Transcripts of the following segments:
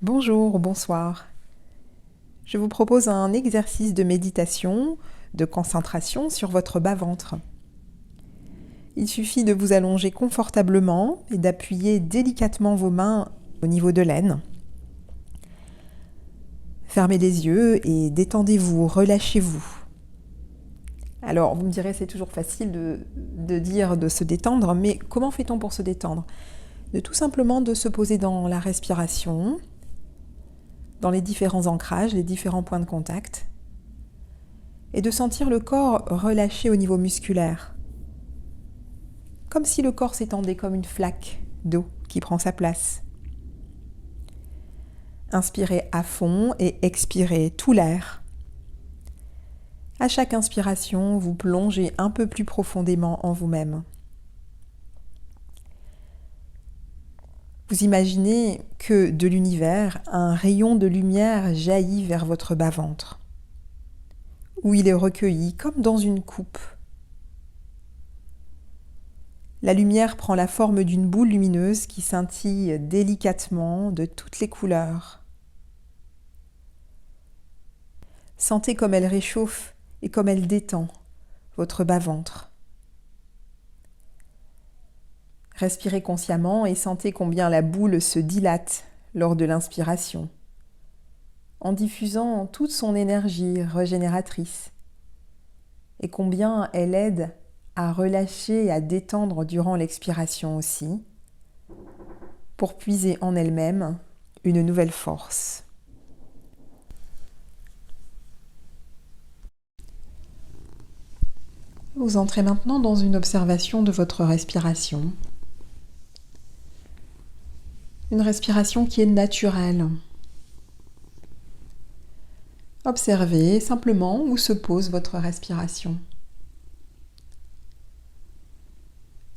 Bonjour ou bonsoir. Je vous propose un exercice de méditation, de concentration sur votre bas-ventre. Il suffit de vous allonger confortablement et d'appuyer délicatement vos mains au niveau de l'aine. Fermez les yeux et détendez-vous, relâchez-vous. Alors, vous me direz, c'est toujours facile de dire de se détendre, mais comment fait-on pour se détendre? De tout simplement de se poser dans la respiration, dans les différents ancrages, les différents points de contact, et de sentir le corps relâché au niveau musculaire, comme si le corps s'étendait comme une flaque d'eau qui prend sa place. Inspirez à fond et expirez tout l'air. À chaque inspiration, vous plongez un peu plus profondément en vous-même. Vous imaginez que de l'univers, un rayon de lumière jaillit vers votre bas-ventre, où il est recueilli comme dans une coupe. La lumière prend la forme d'une boule lumineuse qui scintille délicatement de toutes les couleurs. Sentez comme elle réchauffe et comme elle détend votre bas-ventre. Respirez consciemment et sentez combien la boule se dilate lors de l'inspiration, en diffusant toute son énergie régénératrice, et combien elle aide à relâcher et à détendre durant l'expiration aussi, pour puiser en elle-même une nouvelle force. Vous entrez maintenant dans une observation de votre respiration. Une respiration qui est naturelle. Observez simplement où se pose votre respiration.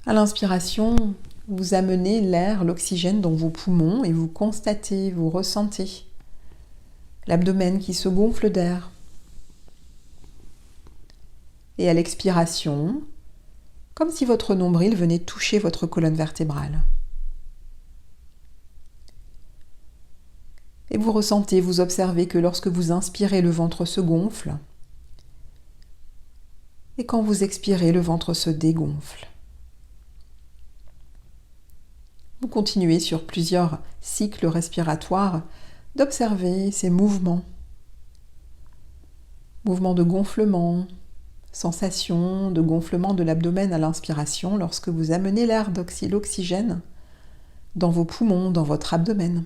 À l'inspiration, vous amenez l'air, l'oxygène dans vos poumons et vous constatez, vous ressentez l'abdomen qui se gonfle d'air. Et à l'expiration, comme si votre nombril venait toucher votre colonne vertébrale. Et vous ressentez, vous observez que lorsque vous inspirez, le ventre se gonfle. Et quand vous expirez, le ventre se dégonfle. Vous continuez sur plusieurs cycles respiratoires d'observer ces mouvements. Mouvements de gonflement, sensation de gonflement de l'abdomen à l'inspiration lorsque vous amenez l'air l'oxygène dans vos poumons, dans votre abdomen.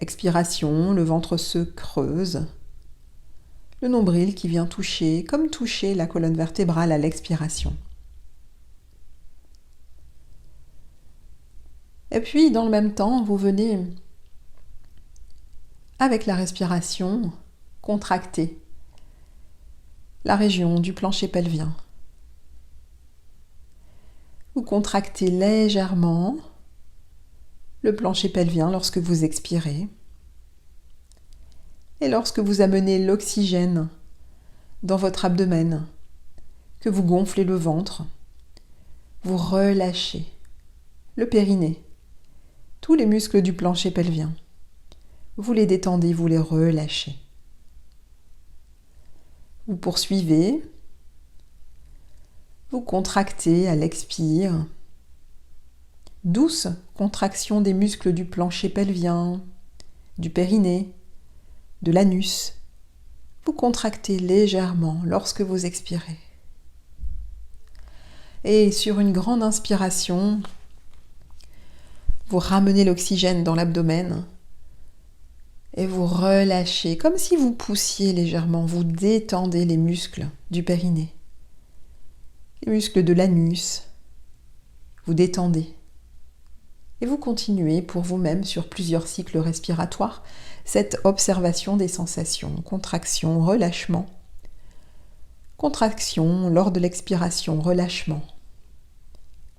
Expiration, le ventre se creuse, le nombril qui vient toucher, comme toucher la colonne vertébrale à l'expiration. Et puis, dans le même temps, vous venez, avec la respiration, contracter la région du plancher pelvien. Vous contractez légèrement le plancher pelvien lorsque vous expirez. Et lorsque vous amenez l'oxygène dans votre abdomen, que vous gonflez le ventre, vous relâchez le périnée, tous les muscles du plancher pelvien. Vous les détendez, vous les relâchez. Vous poursuivez, vous contractez à l'expire. Douce contraction des muscles du plancher pelvien, du périnée, de l'anus. Vous contractez légèrement lorsque vous expirez. Et sur une grande inspiration, vous ramenez l'oxygène dans l'abdomen et vous relâchez, comme si vous poussiez légèrement, vous détendez les muscles du périnée, les muscles de l'anus, vous détendez. Et vous continuez pour vous-même sur plusieurs cycles respiratoires cette observation des sensations, contraction, relâchement, contraction lors de l'expiration, relâchement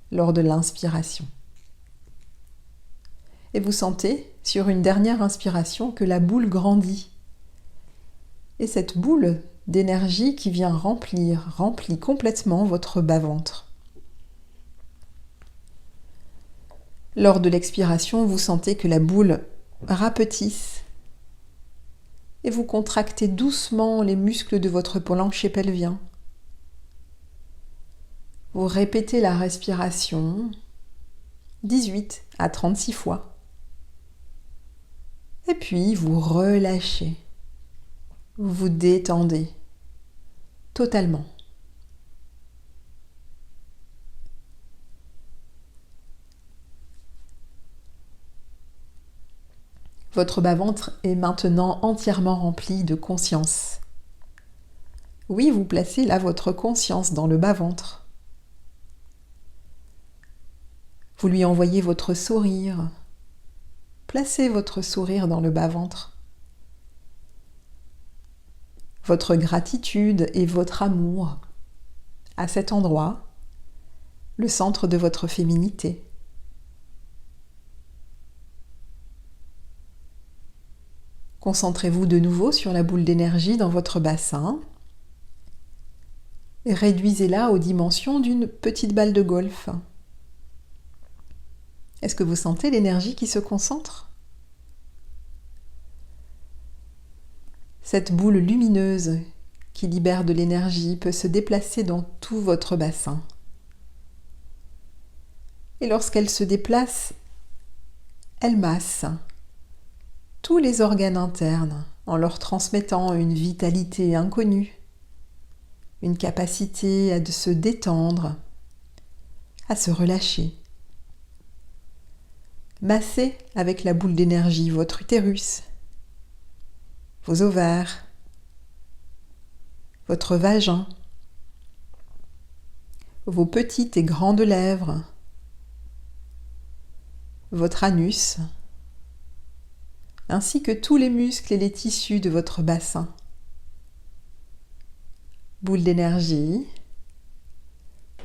lors de l'inspiration. Et vous sentez, sur une dernière inspiration, que la boule grandit. Et cette boule d'énergie qui vient remplit complètement votre bas-ventre. Lors de l'expiration, vous sentez que la boule rapetisse et vous contractez doucement les muscles de votre plancher pelvien. Vous répétez la respiration 18 à 36 fois. Et puis vous relâchez. Vous vous détendez totalement. Votre bas-ventre est maintenant entièrement rempli de conscience. Oui, vous placez là votre conscience dans le bas-ventre. Vous lui envoyez votre sourire. Placez votre sourire dans le bas-ventre. Votre gratitude et votre amour à cet endroit, le centre de votre féminité. Concentrez-vous de nouveau sur la boule d'énergie dans votre bassin et réduisez-la aux dimensions d'une petite balle de golf. Est-ce que vous sentez l'énergie qui se concentre ? Cette boule lumineuse qui libère de l'énergie peut se déplacer dans tout votre bassin. Et lorsqu'elle se déplace, elle masse tous les organes internes en leur transmettant une vitalité inconnue, une capacité à se détendre, à se relâcher. Massez avec la boule d'énergie votre utérus, vos ovaires, votre vagin, vos petites et grandes lèvres, votre anus, ainsi que tous les muscles et les tissus de votre bassin. Boule d'énergie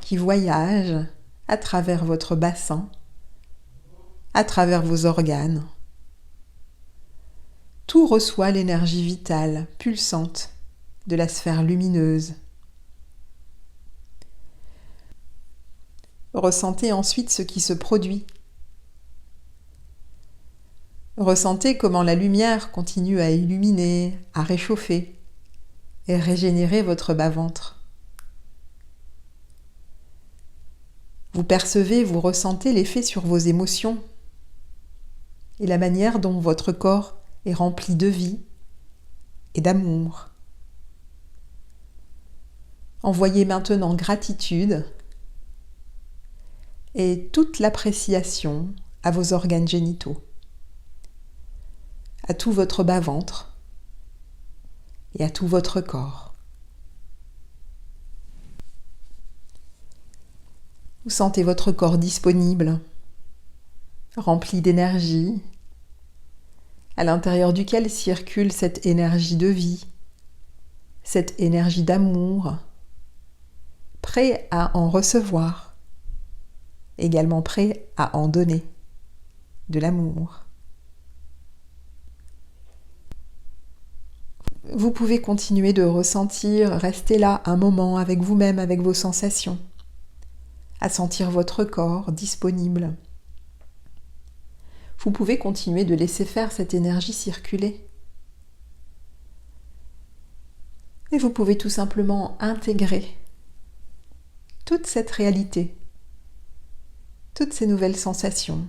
qui voyage à travers votre bassin, à travers vos organes. Tout reçoit l'énergie vitale, pulsante de la sphère lumineuse. Ressentez ensuite ce qui se produit. Ressentez comment la lumière continue à illuminer, à réchauffer et régénérer votre bas-ventre. Vous percevez, vous ressentez l'effet sur vos émotions et la manière dont votre corps est rempli de vie et d'amour. Envoyez maintenant gratitude et toute l'appréciation à vos organes génitaux, à tout votre bas-ventre et à tout votre corps. Vous sentez votre corps disponible, rempli d'énergie, à l'intérieur duquel circule cette énergie de vie, cette énergie d'amour, prêt à en recevoir, également prêt à en donner de l'amour. Vous pouvez continuer de ressentir, rester là un moment avec vous-même, avec vos sensations, à sentir votre corps disponible. Vous pouvez continuer de laisser faire cette énergie circuler. Et vous pouvez tout simplement intégrer toute cette réalité, toutes ces nouvelles sensations,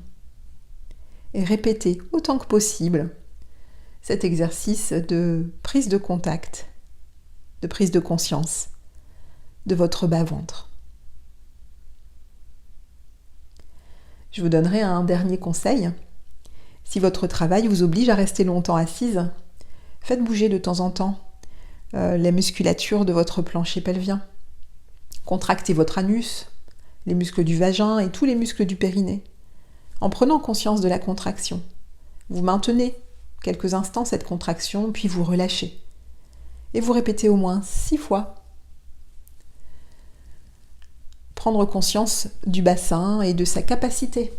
et répéter autant que possible cet exercice de prise de contact, de prise de conscience de votre bas-ventre. Je vous donnerai un dernier conseil. Si votre travail vous oblige à rester longtemps assise, faites bouger de temps en temps la musculature de votre plancher pelvien. Contractez votre anus, les muscles du vagin et tous les muscles du périnée. En prenant conscience de la contraction, vous maintenez quelques instants cette contraction, puis vous relâchez. Et vous répétez au moins 6 fois. Prendre conscience du bassin et de sa capacité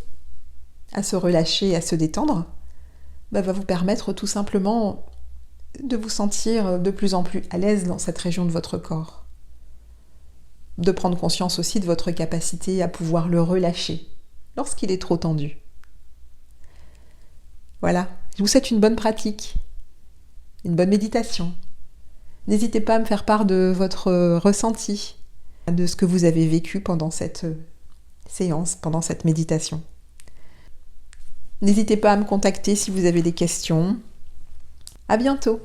à se relâcher et à se détendre va vous permettre tout simplement de vous sentir de plus en plus à l'aise dans cette région de votre corps. De prendre conscience aussi de votre capacité à pouvoir le relâcher lorsqu'il est trop tendu. Voilà, je vous souhaite une bonne pratique, une bonne méditation. N'hésitez pas à me faire part de votre ressenti, de ce que vous avez vécu pendant cette séance, pendant cette méditation. N'hésitez pas à me contacter si vous avez des questions. À bientôt!